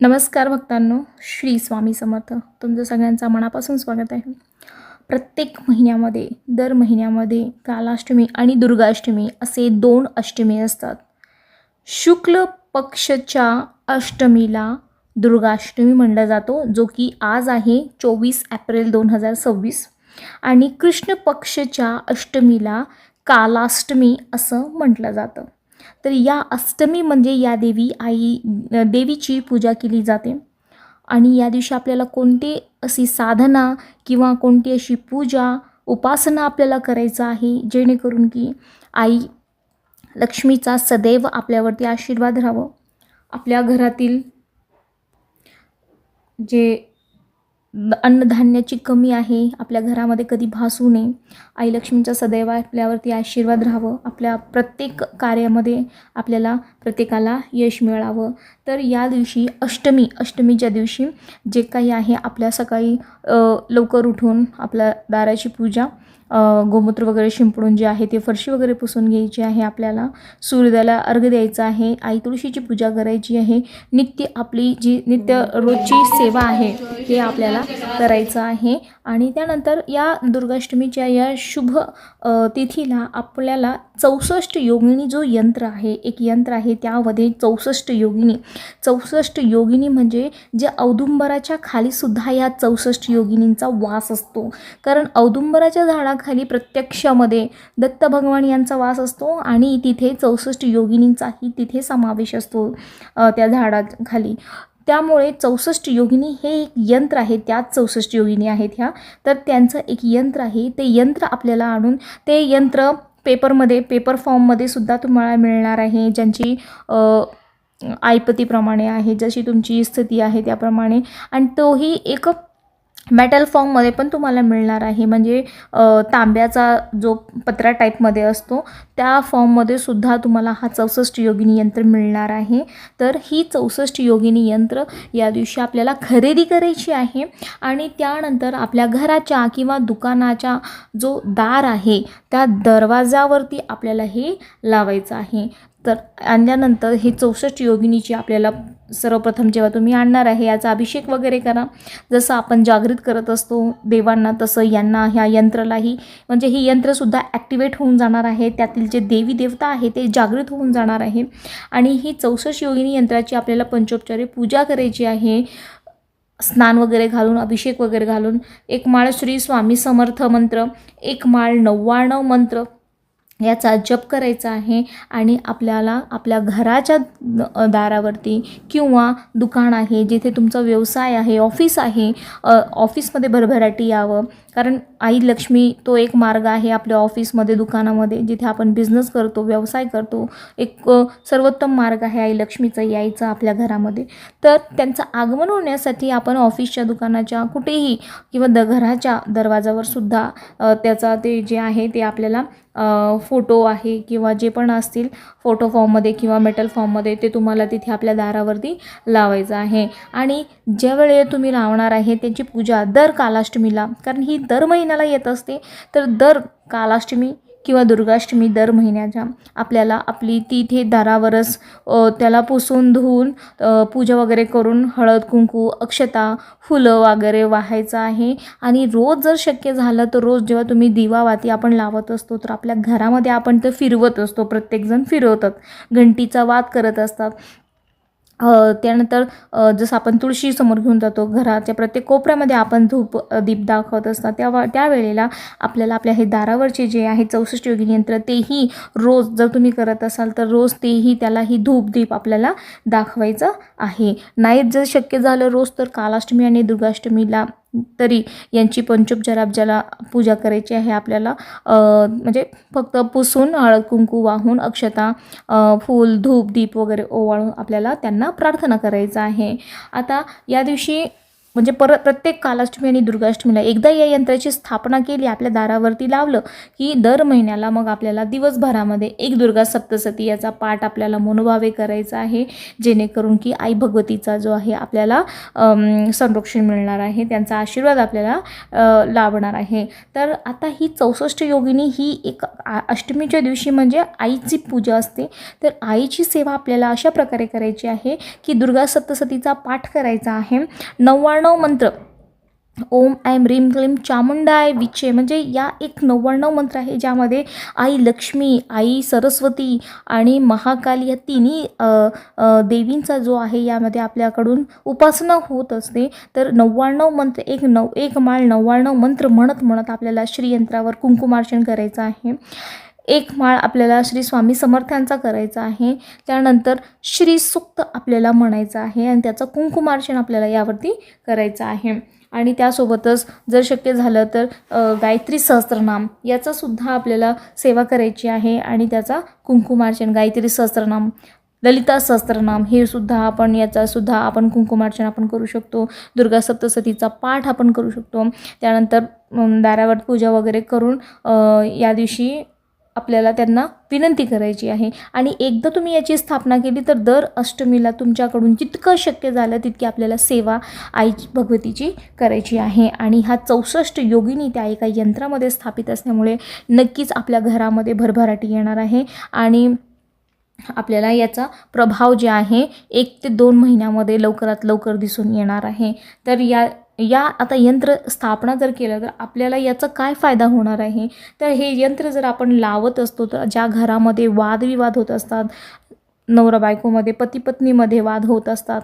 नमस्कार भक्तांनो, श्री स्वामी समर्थ. तुमचं सगळ्यांचं मनापासून स्वागत आहे. प्रत्येक महिन्यामध्ये दर महिन्यामध्ये कालाष्टमी आणि दुर्गाष्टमी असे 2 अष्टमी असतात. शुक्ल पक्षच्या अष्टमीला दुर्गाष्टमी म्हणलं जातो, जो की आज आहे 24 एप्रिल 2026 आणि कृष्ण पक्षच्या अष्टमीला कालाष्टमी असं म्हटलं जातं. तर या अष्टमी म्हणजे या देवीची पूजा केली जाते आणि या दिवशी आपल्याला कोणती अशी साधना किंवा कोणती अशी पूजा उपासना आपल्याला करायचं आहे जेणेकरून की आई लक्ष्मीचा सदैव आपल्यावरती आशीर्वाद राहावं. आपल्या घरातील जे अन्नधान्याची कमी आहे आपल्या घरामध्ये कधी भासू नये, आई लक्ष्मीचा सदैव आपल्यावरती आशीर्वाद राहावं, आपल्या प्रत्येक कार्यामध्ये आपल्याला प्रत्येकाला यश मिळावं. तर या दिवशी अष्टमीच्या दिवशी जे काही आहे आपल्या सकाळी लवकर उठून आपल्या दाराची पूजा, गोमूत्र वगैरे शिंपडून जे आहे ते फरशी वगैरे पुसून घ्यायची आहे, आपल्याला सूर्योदयाला अर्घ्य द्यायचा आहे, आई तुळशीची पूजा करायची आहे, आपली जी नित्य रोजची सेवा आहे ते आपल्याला करायचं आहे. आणि त्यानंतर या दुर्गाष्टमीच्या या शुभ तिथीला आपल्याला 64 योगिनी जो यंत्र आहे, एक यंत्र आहे त्यामध्ये 64 योगिनी म्हणजे जे औदुंबराच्या खालीसुद्धा या 64 योगिनींचा वास असतो. कारण औदुंबराच्या झाडाखाली प्रत्यक्षामध्ये दत्त भगवान यांचा वास असतो आणि तिथे 64 योगिनींचाही तिथे समावेश असतो त्या झाडाखाली. त्यामुळे 64 योगिनी हे एक यंत्र आहे, त्यात 64 योगिनी आहेत ह्या. तर त्यांचं एक यंत्र आहे, ते यंत्र आपल्याला आणून ते यंत्र पेपर फॉर्ममध्ये सुद्धा तुम्हाला मिळणार आहे, ज्यांची आयपतीप्रमाणे आहे, जशी तुमची स्थिती आहे त्याप्रमाणे. आणि तोही एक मेटल फॉर्ममध्ये पण तुम्हाला मिळणार आहे, म्हणजे तांब्याचा जो पत्रा टाईपमध्ये असतो त्या फॉर्ममध्ये सुद्धा तुम्हाला हा 64 योगिनी यंत्र मिळणार आहे. तर ही 64 योगिनी यंत्र या दिवशी आपल्याला खरेदी करायची आहे आणि त्यानंतर आपल्या घराच्या किंवा दुकानाच्या जो दार आहे त्या दरवाजावरती आपल्याला हे लावायचं आहे. तर आणल्यानंतर हे 64 योगिनीची आपल्याला सर्वप्रथम जेव्हा तुम्ही आणणार आहे याचा अभिषेक वगैरे करा. जसं आपण जागृत करत असतो देवांना, तसं यांना ह्या यंत्रालाही, म्हणजे ही यंत्रसुद्धा ॲक्टिवेट होऊन जाणार आहे, त्यातील जे देवी देवता आहे ते जागृत होऊन जाणार आहे. आणि ही 64 योगिनी यंत्राची आपल्याला पंचोपचारे पूजा करायची आहे. स्नान वगैरे घालून, अभिषेक वगैरे घालून, एक माळ श्री स्वामी समर्थ मंत्र, एक माळ 99 मंत्र याचा जप करायचा आहे. आणि आपल्याला आपल्या घराच्या दारावरती किंवा दुकान आहे, जिथे तुमचा व्यवसाय आहे, ऑफिस आहे, ऑफिसमध्ये भरभराटी यावं. कारण आई लक्ष्मी तो एक मार्ग आहे आपल्या ऑफिसमध्ये, दुकानामध्ये, जिथे आपण बिझनेस करतो, व्यवसाय करतो, एक सर्वोत्तम मार्ग आहे आई लक्ष्मीचा यायचा आपल्या घरामध्ये. तर त्यांचं आगमन होण्यासाठी आपण ऑफिसच्या, दुकानाच्या, कुठेही किंवा घराच्या दरवाजावर सुद्धा त्याचा ते जे आहे ते आपल्याला फोटो आहे किंवा जे पण असतील फोटो फॉर्ममध्ये किंवा मेटल फॉर्ममध्ये ते तुम्हाला तिथे आपल्या दारावरती लावायचं आहे. आणि ज्या वेळेला तुम्ही लावणार आहे त्यांची पूजा दर कालाष्टमीला, कारण ही दर महिन्याला येत असते, तर दर कालाष्टमी किंवा दुर्गाष्टमी दर महिन्याच्या आपल्याला आपली तिथे दारावरच त्याला पुसून धुवून पूजा वगैरे करून हळद कुंकू अक्षता फुलं वगैरे वाहायचं आहे. आणि रोज जर शक्य झालं तर रोज जेव्हा तुम्ही दिवावाती आपण लावत असतो तर आपल्या घरामध्ये आपण ते फिरवत असतो, प्रत्येकजण फिरवतात, घंटीचा वाद करत असतात. त्यानंतर जसं आपण तुळशी समोर घेऊन जातो, घराच्या प्रत्येक कोपऱ्यामध्ये आपण दीप दाखवत असतात, त्यावेळेला आपल्याला आपल्या हे दारावरचे जे आहे 64 योगिनी यंत्र तेही रोज जर तुम्ही करत असाल तर रोज तेही त्यालाही दीप आपल्याला दाखवायचं आहे. नाही जर शक्य झालं रोज तर कालाष्टमी आणि दुर्गाष्टमीला तरी यांची पंचोपचार ज्याला पूजा करायची आहे आपल्याला, म्हणजे फक्त पुसून हळद कुंकू वाहून अक्षता फूल धूप दीप वगैरे ओवाळून आपल्याला त्यांना प्रार्थना करायचं आहे. आता या दिवशी म्हणजे प्रत्येक कालाष्टमी आणि दुर्गाष्टमीला एकदा या यंत्राची स्थापना केली, आपल्या दारावरती लावलं की दर महिन्याला मग आपल्याला दिवसभरामध्ये एक दुर्गा सप्तशती याचा पाठ आपल्याला मनोभावे करायचा आहे, जेणेकरून की आई भगवतीचा जो आहे आपल्याला संरक्षण मिळणार आहे, त्यांचा आशीर्वाद आपल्याला लाभणार आहे. तर आता ही 64 योगिनी ही एक अष्टमीच्या दिवशी म्हणजे आईची पूजा असते. तर आईची सेवा आपल्याला अशा प्रकारे करायची आहे की दुर्गा सप्तशतीचा पाठ करायचा आहे. 99 मंत्र, ओम ऐं ह्रीं क्लीं चामुंडाय विचे, म्हणजे या एक 99 मंत्र आहे, ज्यामध्ये आई लक्ष्मी, आई सरस्वती आणि महाकाली या तिन्ही देवींचा जो आहे यामध्ये आपल्याकडून उपासना होत असते. तर 99 मंत्र एक माळ 99 मंत्र म्हणत आपल्याला श्रीयंत्रावर कुंकुमार्चन करायचं आहे. एक माळ आपल्याला श्री स्वामी समर्थांचा करायचा आहे. त्यानंतर श्री सूक्त आपल्याला म्हणायचं आहे आणि त्याचं कुंकुमार्चन आपल्याला यावरती करायचं आहे. आणि त्यासोबतच जर शक्य झालं तर गायत्री सहस्त्रनाम याचासुद्धा आपल्याला सेवा करायची आहे आणि त्याचा कुंकुमार्चन, गायत्री सहस्त्रनाम, ललिता सहस्त्रनाम हे सुद्धा आपण याचासुद्धा आपण कुंकुमार्चन आपण करू शकतो. दुर्गा सप्तशतीचा पाठ आपण करू शकतो. त्यानंतर दारावर पूजा वगैरे करून या दिवशी आपल्याला त्यांना विनंती करायची आहे. आणि एकदा तुम्ही याची स्थापना केली तर दर अष्टमीला तुमच्याकडून जितकं शक्य झालं तितकी आपल्याला सेवा आई भगवतीची करायची आहे. आणि हा 64 योगिनी त्या एका यंत्रामध्ये स्थापित असल्यामुळे नक्कीच आपल्या घरामध्ये भरभराटी येणार आहे आणि आपल्याला याचा प्रभाव जे आहे 1 ते 2 महिन्यामध्ये लवकरात लवकर दिसून येणार आहे. तर या आता यंत्र स्थापना जर केलं तर आपल्याला याचा काय फायदा होणार आहे. तर हे यंत्र जर आपण लावत असतो तर ज्या घरामध्ये वादविवाद होत असतात, नवरा बायकोमध्ये, पती पत्नीमध्ये वाद होत असतात,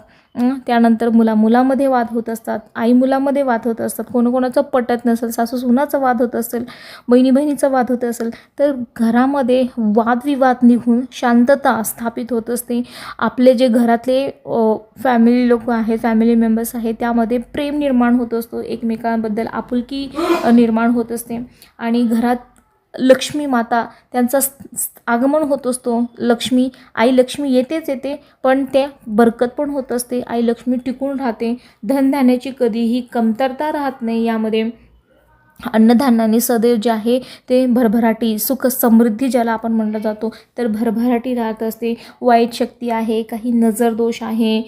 त्यानंतर मुलामध्ये वाद होत असतात, आई मुलामध्ये वाद होत असतात, कोणाकोणाचं पटत नसेल, सासू सुनाचा वाद होत असेल, बहिणी बहिणीचा वाद होत असेल, तर घरामध्ये वादविवाद निघून शांतता स्थापित होत असते. आपले जे घरातले फॅमिली लोक आहेत, फॅमिली मेंबर्स आहेत, त्यामध्ये प्रेम निर्माण होत असतो, एकमेकांबद्दल आपुलकी निर्माण होत असते आणि घरात लक्ष्मी माता त्यांचा आगमन होत असतो. आई लक्ष्मी येते, पण ते बरकत पण होत असते. आई लक्ष्मी टिकून राहते. धनधान्याची कधीही कमतरता राहत नाही. यामध्ये अन्नधान्याने सदैव जे आहे ते भरभराटी, सुख समृद्धी ज्याला आपण म्हणलं जातो तर भरभराटी राहत असते. वाईट शक्ती आहे, काही नजर दोष आहे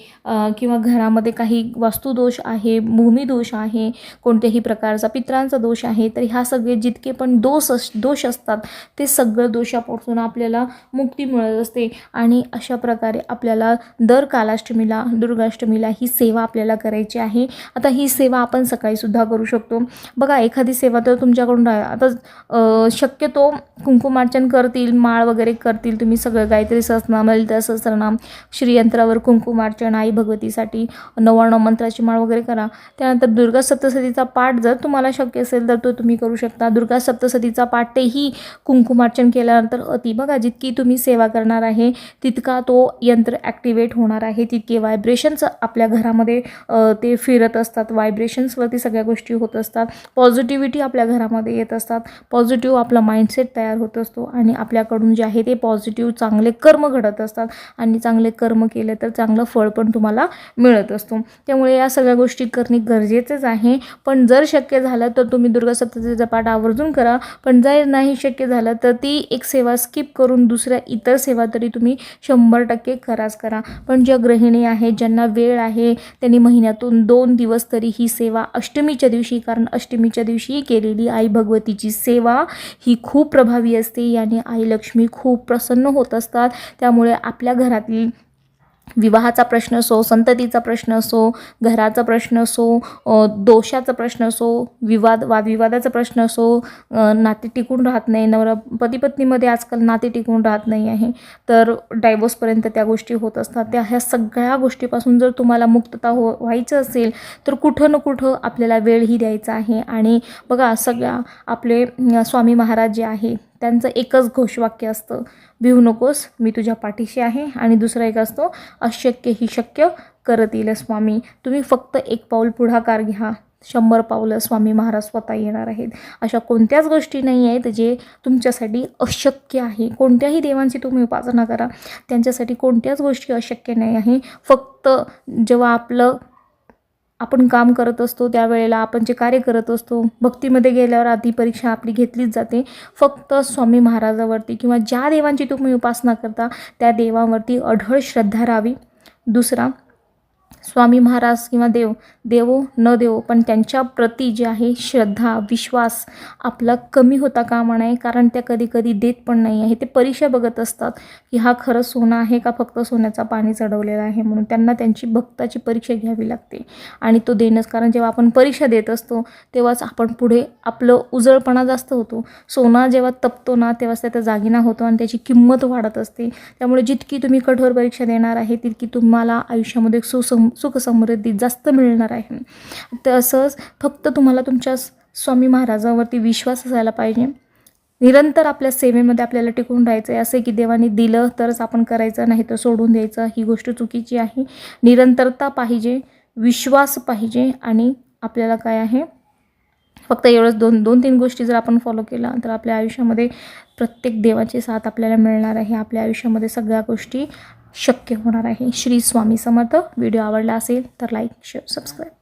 किंवा घरामध्ये काही वास्तुदोष आहे, भूमिदोष आहे, कोणत्याही प्रकारचा पितरांचा दोष आहे, तर ह्या सगळे जितके पण दोष असतात ते सगळं दोषापासून आपल्याला मुक्ती मिळत असते. आणि अशा प्रकारे आपल्याला दर कालाष्टमीला, दुर्गाष्टमीला ही सेवा आपल्याला करायची आहे. आता ही सेवा आपण सकाळीसुद्धा करू शकतो. बघा, एखादी सेवा तर तुमच्याकडून आता शक्यतो कुंकुमार्चन करतील, माळ वगैरे करतील, तुम्ही सगळं गायत्री सहस्त्रनाम, ललिता सहस्त्रनाम, श्रीयंत्रावर कुंकुमार्चन, आई भगवतीसाठी 99 मंत्राची माळ वगैरे करा. त्यानंतर दुर्गा सप्तशतीचा पाठ जर तुम्हाला शक्य असेल तर तो तुम्ही करू शकता. दुर्गा सप्तशतीचा पाठ तेही कुंकुमार्चन केल्यानंतर बघा, जितकी तुम्ही सेवा करणार आहे तितका तो यंत्र ॲक्टिवेट होणार आहे, तितके व्हायब्रेशन्स आपल्या घरामध्ये ते फिरत असतात, व्हायब्रेशन्सवरती सगळ्या गोष्टी होत असतात, पॉझिटिव्हिटी आपल्या घरामध्ये येत असतात, पॉझिटिव्ह आपला माइंडसेट तयार होत असतो आणि आपल्याकडून जे आहे ते पॉझिटिव्ह चांगले कर्म घडत असतात आणि चांगले कर्म केले तर चांगलं फळ पण तुम्हाला मिळत असतो. त्यामुळे या सगळ्या गोष्टी करणे गरजेचंच आहे. पण जर शक्य झालं तर तुम्ही दुर्गा सप्तशतीचा पाठ आवर्जून करा. पण जर नाही शक्य झालं तर ती एक सेवा स्किप करून दुसऱ्या इतर सेवा तरी तुम्ही 100% करा. पण ज्या गृहिणी आहेत, ज्यांना वेळ आहे, त्यांनी महिन्यातून 2 दिवस तरी ही सेवा अष्टमीच्या दिवशी, कारण अष्टमीच्या दिवशी केलेली आई भगवतीची सेवा ही खूप प्रभावी असते. याने आई लक्ष्मी खूप प्रसन्न होत असतात. त्यामुळे आपल्या घरातील विवाहाचा प्रश्न असो, संततीचा प्रश्न असो, घराचा प्रश्न असो, दोषाचा प्रश्न असो, वादविवादाचा प्रश्न असो, नाते टिकून राहत नाही, नवरा पती पत्नीमध्ये आजकाल नाते टिकून राहत नाही आहे, तर डायव्होर्सपर्यंत त्या गोष्टी होत असतात. ह्या सगळ्या गोष्टीपासून जर तुम्हाला मुक्तता व्हायचं असेल तर कुठं ना कुठं आपल्याला वेळही द्यायचा आहे. आणि बघा, सगळ्या आपले स्वामी महाराज जे आहे त्यांचं एकच घोषवाक्य असतं, भिवू नकोस, मी तुझ्या पाठीशी आहे. आणि दुसरा एक असतो, अशक्य ही शक्य करतील स्वामी. तुम्ही फक्त एक पाऊल पुढाकार घ्या, 100 पावलं स्वामी महाराज स्वतः येणार आहेत. अशा कोणत्याच गोष्टी नाही आहेत जे तुमच्यासाठी अशक्य आहे. कोणत्याही देवांची तुम्ही उपासना करा, त्यांच्यासाठी कोणत्याच गोष्टी अशक्य नाही आहे. फक्त जेव्हा आपलं आपण काम करत असतो त्यावेळेला, आपण जे कार्य करत असतो, भक्तीमध्ये गेल्यावर आधी परीक्षा आपली घेतलीच जाते. फक्त स्वामी महाराजावरती किंवा ज्या देवांची तुम्ही उपासना करता त्या देवांवरती अढळ श्रद्धा राहावी. दुसरा, स्वामी महाराज किंवा देवो न देवो पण त्यांच्या प्रती जे आहे श्रद्धा विश्वास आपला कमी होता कामा नये, कारण त्या कधी कधी देत पण नाही आहे. ते परीक्षा बघत असतात की हा खरं सोनं आहे का फक्त सोन्याचा पाणी चढवलेला आहे, म्हणून त्यांना त्यांची भक्ताची परीक्षा घ्यावी लागते आणि तो देणंच. कारण जेव्हा आपण परीक्षा देत असतो तेव्हाच आपण पुढे आपलं उजळपणा जास्त होतो. सोना जेव्हा तपतो ना तेव्हाच त्याचा जागिना होतो आणि त्याची किंमत वाढत असते. त्यामुळे जितकी तुम्ही कठोर परीक्षा देणार आहे तितकी तुम्हाला आयुष्यामध्ये सुख समृद्धी जास्त मिळणार आहे. तसंच फक्त तुम्हाला तुमच्या स्वामी महाराजांवरती विश्वास असायला पाहिजे. निरंतर आपल्या सेवेमध्ये आपल्याला टिकून राहायचं आहे. असे की देवाने दिलं तरच आपण करायचं, नाही तर सोडून द्यायचं, ही गोष्ट चुकीची आहे. निरंतरता पाहिजे, विश्वास पाहिजे आणि आपल्याला काय आहे फक्त एवढंच दोन तीन गोष्टी जर आपण फॉलो केला तर आपल्या आयुष्यामध्ये प्रत्येक देवाची साथ आपल्याला मिळणार आहे. आपल्या आयुष्यामध्ये सगळ्या गोष्टी शक्य होणार आहे. श्री स्वामी समर्थ. व्हिडिओ आवडला असेल तर लाईक शेअर सबस्क्राईब.